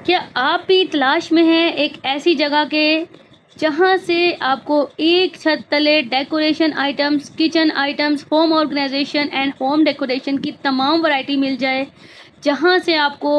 क्या आप भी तलाश में हैं एक ऐसी जगह के जहाँ से आपको एक छत तले decoration items, kitchen items, home organization and home decoration की तमाम वैरायटी मिल जाए? जहाँ से आपको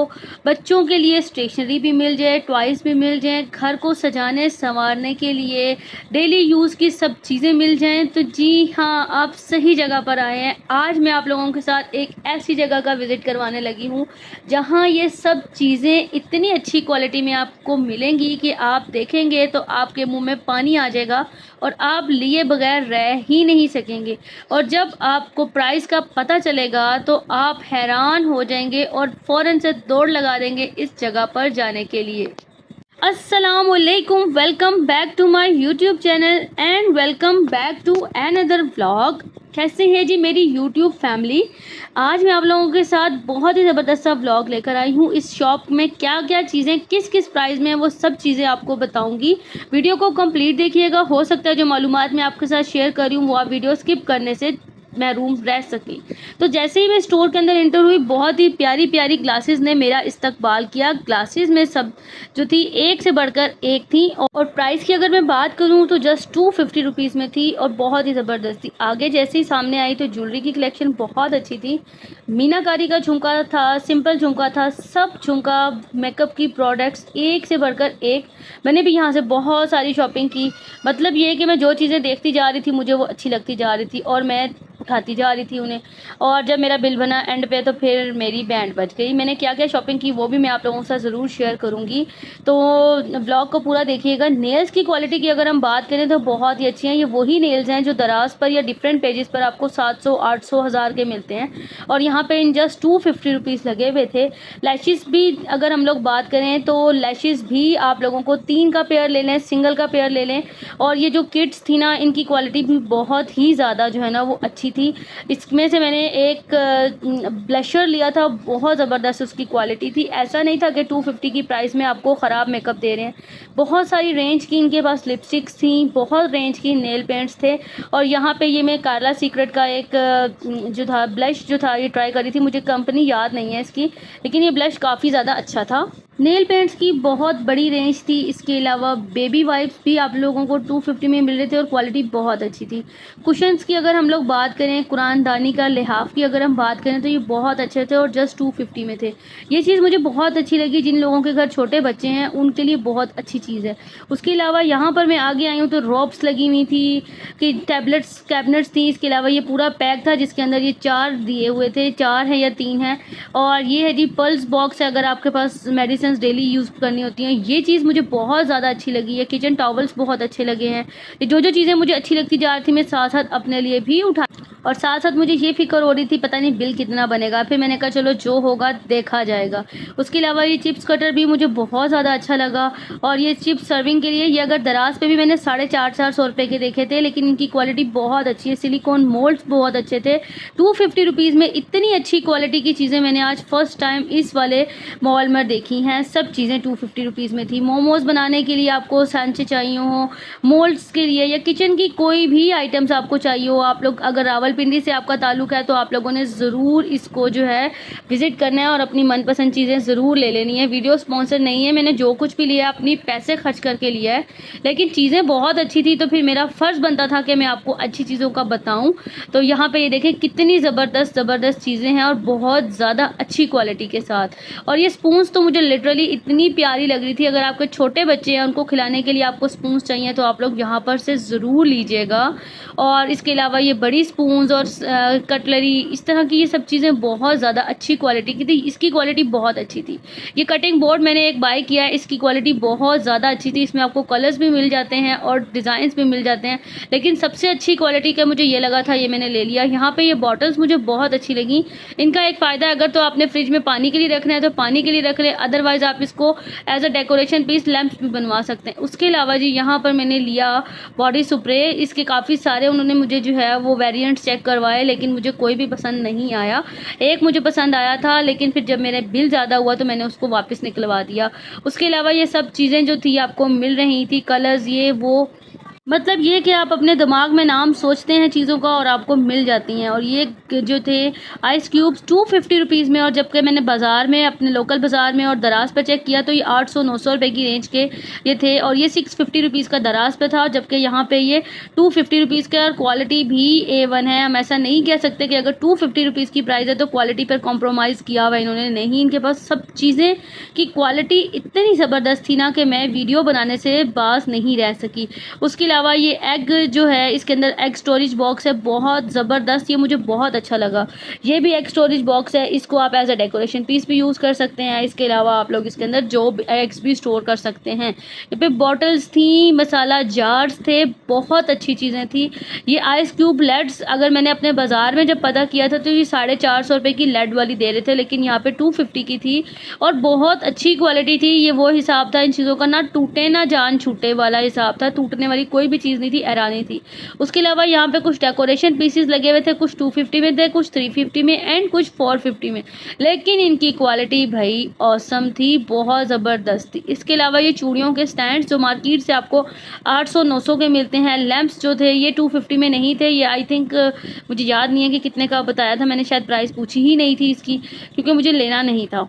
बच्चों के लिए स्टेशनरी भी मिल जाए, टॉयज़ भी मिल जाएँ, घर को सजाने-संवारने के लिए डेली यूज़ की सब चीज़ें मिल जाएँ, तो जी हाँ, आप सही जगह पर आए हैं। आज मैं आप लोगों के साथ एक ऐसी जगह का विज़िट करवाने लगी हूँ जहाँ ये सब चीज़ें इतनी अच्छी क्वालिटी में आपको मिलेंगी कि आप देखेंगे तो आपके मुँह में पानी आ जाएगा और आप लिए बगैर रह ही नहीं सकेंगे। और जब आपको प्राइस का पता चलेगा तो आप हैरान हो जाएँगे और फ़ौरन से दौड़ लगा देंगे इस जगह पर जाने के लिए। अस्सलामुअलैकुम, welcome back to my YouTube channel and welcome back to another vlog. कैसे हैं जी मेरी यूट्यूब फैमिली? आज मैं आप लोगों के साथ बहुत ही ज़बरदस्त सा व्लॉग लेकर आई हूँ। इस शॉप में क्या-क्या चीज़ें किस-किस प्राइस में हैं वो सब चीज़ें आपको बताऊँगी। वीडियो को कंप्लीट देखिएगा, हो सकता है जो मालूमात मैं आपके साथ शेयर कर रही हूँ वो आप वीडियो स्किप करने से महरूम रह सकें। तो जैसे ही मैं स्टोर के अंदर एंटर हुई, बहुत ही प्यारी-प्यारी ग्लासेस ने मेरा इस्तकबाल किया। ग्लासेस में सब जो थी एक से बढ़कर एक थी और प्राइस की अगर मैं बात करूँ तो जस्ट 250 रुपीज़ में थी और बहुत ही ज़बरदस्त थी। आगे जैसे ही सामने आई तो ज्वेलरी की कलेक्शन बहुत अच्छी थी। मीनाकारी का झुमका था, सिंपल झुमका था, सब झुमका, मेकअप की प्रोडक्ट्स एक से बढ़कर एक। मैंने भी यहाँ से बहुत सारी शॉपिंग की। मतलब ये है कि मैं जो चीज़ें देखती जा रही थी मुझे वो अच्छी लगती जा रही थी और मैं उठाती जा रही थी उन्हें। और जब मेरा बिल बना एंड पे तो फिर मेरी बैंड बज गई। मैंने क्या-क्या शॉपिंग की वो भी मैं आप लोगों के साथ ज़रूर शेयर करूँगी। तो व्लॉग को पूरा देखिएगा। नेल्स की क्वालिटी की अगर हम बात करें तो बहुत ही अच्छी हैं। ये वही नेल्स हैं जो दराज़ पर या डिफरेंट पेजेस पर आपको 700, 800, 1000 के मिलते हैं और यहाँ पे इन जस्ट 250 रुपीज़ लगे हुए थे। लैशेज़ भी अगर हम लोग बात करें तो लैशेज़ भी आप लोगों को 3 का पेयर ले लें, सिंगल का पेयर ले लें। और ये जो किट्स थी ना इनकी क्वालिटी भी बहुत ही ज़्यादा जो है ना वो अच्छी थी। इसमें से मैंने एक ब्लशर लिया था, बहुत ज़बरदस्त उसकी क्वालिटी थी। ऐसा नहीं था कि 250 की प्राइस में आपको ख़राब मेकअप दे रहे हैं। बहुत सारी रेंज की इनके पास लिपस्टिक्स थी, बहुत रेंज की नेल पेंट्स थे। और यहाँ पे ये मैं कार्ला सीक्रेट का एक जो था ब्लश जो था ये ट्राई करी थी। मुझे कंपनी याद नहीं है इसकी, लेकिन ये ब्लश काफ़ी ज़्यादा अच्छा था। नेल पेंट्स की बहुत बड़ी रेंज थी। इसके अलावा बेबी वाइप्स भी आप लोगों को 250 में मिल रहे थे और क्वालिटी बहुत अच्छी थी। कुशन्स की अगर हम लोग बात करें, कुरानदानी का लिहाफ की अगर हम बात करें तो ये बहुत अच्छे थे और जस्ट 250 में थे। ये चीज़ मुझे बहुत अच्छी लगी। जिन लोगों के घर छोटे बच्चे हैं उनके लिए बहुत अच्छी चीज़ है। उसके अलावा यहाँ पर मैं आगे आई हूँ तो रॉब्स लगी हुई थी कि टैबलेट्स कैबिनेट्स थी। इसके अलावा ये पूरा पैक था जिसके अंदर ये 4 दिए हुए थे, 4 हैं या 3 हैं। और ये है जी पल्स बॉक्स है अगर आपके पास मेडिसिन्स डेली यूज़ करनी होती हैं। ये चीज़ मुझे बहुत ज़्यादा अच्छी लगी है। किचन टॉवल्स बहुत अच्छे लगे हैं। ये जो चीज़ें मुझे अच्छी लगती जा रही थी मैं साथ-साथ अपने लिए भी उठा और साथ-साथ मुझे ये फ़िक्र हो रही थी पता नहीं बिल कितना बनेगा। फिर मैंने कहा चलो जो होगा देखा जाएगा। उसके अलावा ये चिप्स कटर भी मुझे बहुत ज़्यादा अच्छा लगा और ये चिप्स सर्विंग के लिए ये अगर दराज़ पे भी मैंने 450 रुपए के देखे थे, लेकिन इनकी क्वालिटी बहुत अच्छी है। सिलिकॉन मोल्ड्स बहुत अच्छे थे। 250 रुपीज़ में इतनी अच्छी क्वालिटी की चीज़ें मैंने आज फर्स्ट टाइम इस वाले मॉल में देखी हैं। सब चीज़ें 250 रुपीज़ में थी। मोमोज़ बनाने के लिए आपको सांचे चाहिए हों, मोल्ड्स के लिए या किचन की कोई भी आइटम्स आपको चाहिए हो, आप लोग अगर रावलपिंडी से आपका ताल्लुक़ है तो आप लोगों ने ज़रूर इसको जो है विज़िट करना है और अपनी मनपसंद चीज़ें ज़रूर ले लेनी है। वीडियो स्पॉन्सर नहीं है, मैंने जो कुछ भी लिया है अपनी पैसे खर्च करके लिया है, लेकिन चीज़ें बहुत अच्छी थी तो फिर मेरा फ़र्ज़ बनता था कि मैं आपको अच्छी चीज़ों का बताऊँ। तो यहाँ पे ये देखें कितनी ज़बरदस्त चीज़ें हैं और बहुत ज़्यादा अच्छी क्वालिटी के साथ। और ये स्पून्स तो मुझे लिटरली इतनी प्यारी लग रही थी। अगर आपके छोटे बच्चे हैं उनको खिलाने के लिए आपको स्पून्स चाहिए तो आप लोग यहाँ पर से ज़रूर लीजिएगा। और इसके अलावा ये बड़ी स्पून्स और कटलरी इस तरह की ये सब चीज़ें बहुत ज़्यादा अच्छी क्वालिटी की थी। इसकी क्वालिटी बहुत अच्छी थी। ये कटिंग बोर्ड मैंने एक बाय किया है, इसकी क्वालिटी बहुत ज़्यादा अच्छी थी। इसमें आपको कलर्स भी मिल जाते हैं और डिज़ाइंस भी मिल जाते हैं, लेकिन सबसे अच्छी क्वालिटी का मुझे ये लगा था, ये मैंने ले लिया। यहाँ पे ये बॉटल्स मुझे बहुत अच्छी लगी। इनका एक फ़ायदा है अगर तो आपने फ्रिज में पानी के लिए रखना है तो पानी के लिए रख लें, अदरवाइज़ आप इसको as a decoration piece lamps भी बनवा सकते हैं। उसके अलावा जी यहाँ पर मैंने लिया बॉडी स्प्रे। इसके काफ़ी सारे उन्होंने मुझे जो है वो वेरिएंट्स चेक करवाए, लेकिन मुझे कोई भी पसंद नहीं आया। एक मुझे पसंद आया था, लेकिन फिर जब मेरा बिल ज़्यादा हुआ तो मैंने उसको वापस निकलवा दिया। उसके अलावा ये सब चीज़ें जो थी आपको मिल रही थी, कलर्स ये वो मतलब ये कि आप अपने दिमाग में नाम सोचते हैं चीज़ों का और आपको मिल जाती हैं। और ये जो थे आइस क्यूब्स 250 रुपीज़ में, और जबकि मैंने बाज़ार में अपने लोकल बाज़ार में और दराज पे चेक किया तो ये 800-900 रुपए की रेंज के ये थे, और ये 650 रुपीज़ का दराज पे था, जबकि यहाँ पे ये 250 रुपीज़ का। और क्वालिटी भी A1 है। हम ऐसा नहीं कह सकते कि अगर 250 रुपीज़ की प्राइस है तो क्वालिटी पर कॉम्प्रोमाइज़ किया हुआ इन्होंने, नहीं। इनके पास सब चीज़ें की क्वालिटी इतनी ज़बरदस्त थी ना कि मैं वीडियो बनाने से बाज नहीं रह सकी। उसके अलावा ये एग जो है, इसके अंदर एग स्टोरेज बॉक्स है, बहुत ज़बरदस्त, ये मुझे बहुत अच्छा लगा। ये भी एग स्टोरेज बॉक्स है, इसको आप एज अ डेकोरेशन पीस भी यूज़ कर सकते हैं। इसके अलावा आप लोग इसके अंदर जो एग्स भी स्टोर कर सकते हैं। यहाँ पे बॉटल्स थी, मसाला जार्स थे, बहुत अच्छी चीज़ें थी। ये आइस क्यूब लेड्स अगर मैंने अपने बाज़ार में जब पता किया था तो ये 450 रुपये की लेड वाली दे रहे थे, लेकिन यहाँ पे 250 की थी और बहुत अच्छी क्वालिटी थी। ये वो हिसाब था इन चीज़ों का, ना टूटे ना जान छूटे वाला हिसाब था, टूटने वाली कोई भी चीज़ नहीं थी, ऐरानी थी। उसके अलावा यहाँ पे कुछ डेकोरेशन पीसेस लगे हुए थे, कुछ 250 में थे, कुछ 350 में एंड कुछ 450 में, लेकिन इनकी क्वालिटी भाई ऑसम थी, बहुत ज़बरदस्त थी। इसके अलावा ये चूड़ियों के स्टैंड जो मार्केट से आपको 800-900 के मिलते हैं। लैंप्स जो थे ये 250 में नहीं थे, ये आई थिंक मुझे याद नहीं है कि कितने का बताया था, मैंने शायद प्राइस पूछी ही नहीं थी इसकी, क्योंकि मुझे लेना नहीं था।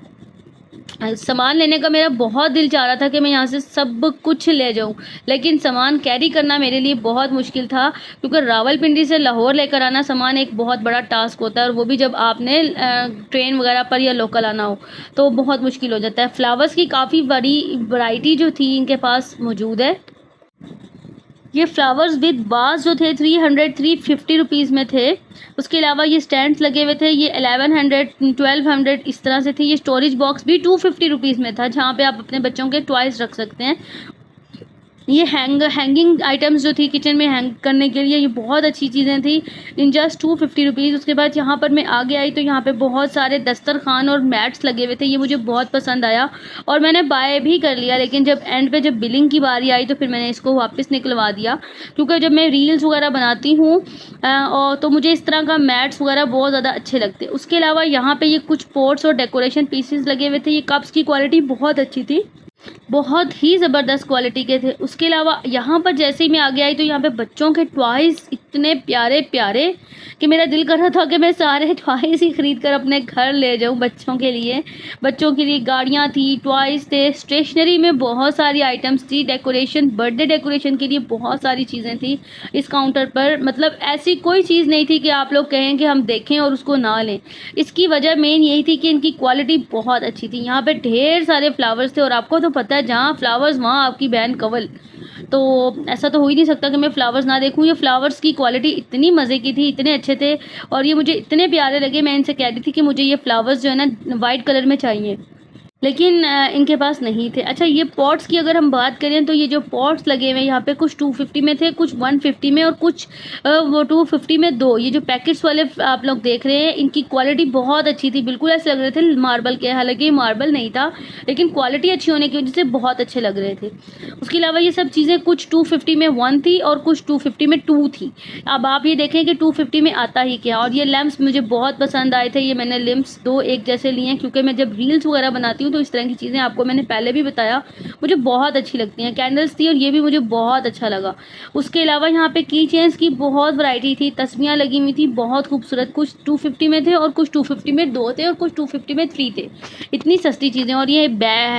सामान लेने का मेरा बहुत दिल चाह रहा था कि मैं यहाँ से सब कुछ ले जाऊँ, लेकिन सामान कैरी करना मेरे लिए बहुत मुश्किल था, क्योंकि रावलपिंडी से लाहौर लेकर आना सामान एक बहुत बड़ा टास्क होता है, और वो भी जब आपने ट्रेन वगैरह पर या लोकल आना हो तो बहुत मुश्किल हो जाता है। फ्लावर्स की काफ़ी बड़ी वैरायटी जो थी इनके पास मौजूद है। ये फ्लावर्स विद बास जो थे 350 रुपीज़ में थे। उसके अलावा ये स्टैंड्स लगे हुए थे, ये 1100 1200 इस तरह से थे। ये स्टोरेज बॉक्स भी 250 रुपीज़ में था, जहाँ पे आप अपने बच्चों के टॉयज़ रख सकते हैं। ये हैंगिंग आइटम्स जो थी किचन में हैंग करने के लिए, ये बहुत अच्छी चीज़ें थी इन जस्ट 250 रुपीज़। उसके बाद यहाँ पर मैं आगे आई तो यहाँ पे बहुत सारे दस्तरखान और मैट्स लगे हुए थे, ये मुझे बहुत पसंद आया और मैंने बाय भी कर लिया, लेकिन जब एंड पे जब बिलिंग की बारी आई तो फिर मैंने इसको वापस निकलवा दिया, क्योंकि जब मैं रील्स वगैरह बनाती हूँ और तो मुझे इस तरह का मैट्स वगैरह बहुत ज़्यादा अच्छे लगते हैं। उसके अलावा यहाँ पर ये कुछ पोट्स और डेकोरेशन पीसेस लगे हुए थे। ये कप्स की क्वालिटी बहुत अच्छी थी, बहुत ही ज़बरदस्त क्वालिटी के थे। उसके अलावा यहाँ पर जैसे ही मैं आगे आई तो यहाँ पे बच्चों के टॉयज़ इतने प्यारे प्यारे कि मेरा दिल कर रहा था कि मैं सारे टॉयज़ ही ख़रीद कर अपने घर ले जाऊँ बच्चों के लिए। बच्चों के लिए गाड़ियाँ थी, टॉयज़ थे, स्टेशनरी में बहुत सारी आइटम्स थी, डेकोरेशन, बर्थडे डेकोरेशन के लिए बहुत सारी चीज़ें थी इस काउंटर पर। मतलब ऐसी कोई चीज़ नहीं थी कि आप लोग कहें कि हम देखें और उसको ना लें। इसकी वजह मेन यही थी कि इनकी क्वालिटी बहुत अच्छी थी। यहाँ पे ढेर सारे फ्लावर्स थे और आपको तो पता है जहाँ फ्लावर्स वहाँ आपकी बहन कंवल, तो ऐसा तो हो ही नहीं सकता कि मैं फ्लावर्स ना देखूँ। ये फ्लावर्स की क्वालिटी इतनी मज़े की थी, इतने अच्छे थे और ये मुझे इतने प्यारे लगे, मैं इनसे कह रही थी कि मुझे ये फ्लावर्स जो है ना वाइट कलर में चाहिए, लेकिन इनके पास नहीं थे। अच्छा, ये पॉट्स की अगर हम बात करें तो ये जो पॉट्स लगे हुए हैं यहाँ पे कुछ 250 में थे, कुछ 150 में और कुछ वो 250 में दो। ये जो पैकेट्स वाले आप लोग देख रहे हैं इनकी क्वालिटी बहुत अच्छी थी, बिल्कुल ऐसे लग रहे थे मार्बल के, हालांकि मार्बल नहीं था लेकिन क्वालिटी अच्छी होने की वजह से बहुत अच्छे लग रहे थे। उसके अलावा ये सब चीज़ें कुछ 250 में 1 थी और कुछ 250 में 2 थी। अब आप ये देखें कि 250 में आता ही क्या। और ये लैंप्स मुझे बहुत पसंद आए थे, ये मैंने लैंप्स 2 एक जैसे लिए हैं, क्योंकि मैं जब रील्स वगैरह बनाती हूँ तो इस तरह की चीज़ें आपको मैंने पहले भी बताया मुझे बहुत अच्छी लगती हैं। कैंडल्स थी और ये भी मुझे बहुत अच्छा लगा। उसके अलावा यहाँ पे की चेन्स की बहुत वैरायटी थी, तस्वीरें लगी हुई थी बहुत खूबसूरत, कुछ 250 में थे और कुछ 250 में 2 थे और कुछ 250 में 3 थे। इतनी सस्ती चीज़ें। और ये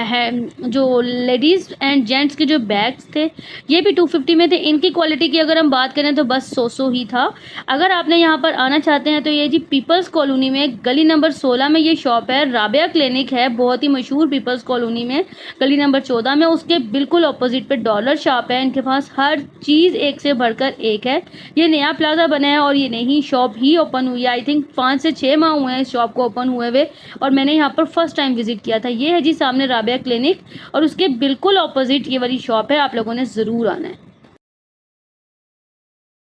है जो लेडीज़ एंड जेंट्स के जो बैग्स थे ये भी 250 में थे। इनकी क्वालिटी की अगर हम बात करें तो बस 100 ही था। अगर आपने यहाँ पर आना चाहते हैं तो ये जी पीपल्स कॉलोनी में गली नंबर 16 में ये शॉप है, राबिया क्लिनिक है, बहुत ही मशहूर पीपल्स कॉलोनी में गली नंबर 14 में। उसके बिल्कुल ऑपोजिट पे डॉलर शॉप है। इनके पास हर चीज़ एक से बढ़कर एक है। ये नया प्लाजा बना है और ये नई शॉप ही ओपन हुई है, आई थिंक 5 से 6 माह हुए हैं इस शॉप को ओपन हुए हुए, और मैंने यहाँ पर फर्स्ट टाइम विजिट किया था। ये है जी सामने राबिया क्लिनिक और उसके बिल्कुल ऑपोजिट ये वाली शॉप है, आप लोगों ने ज़रूर आना है।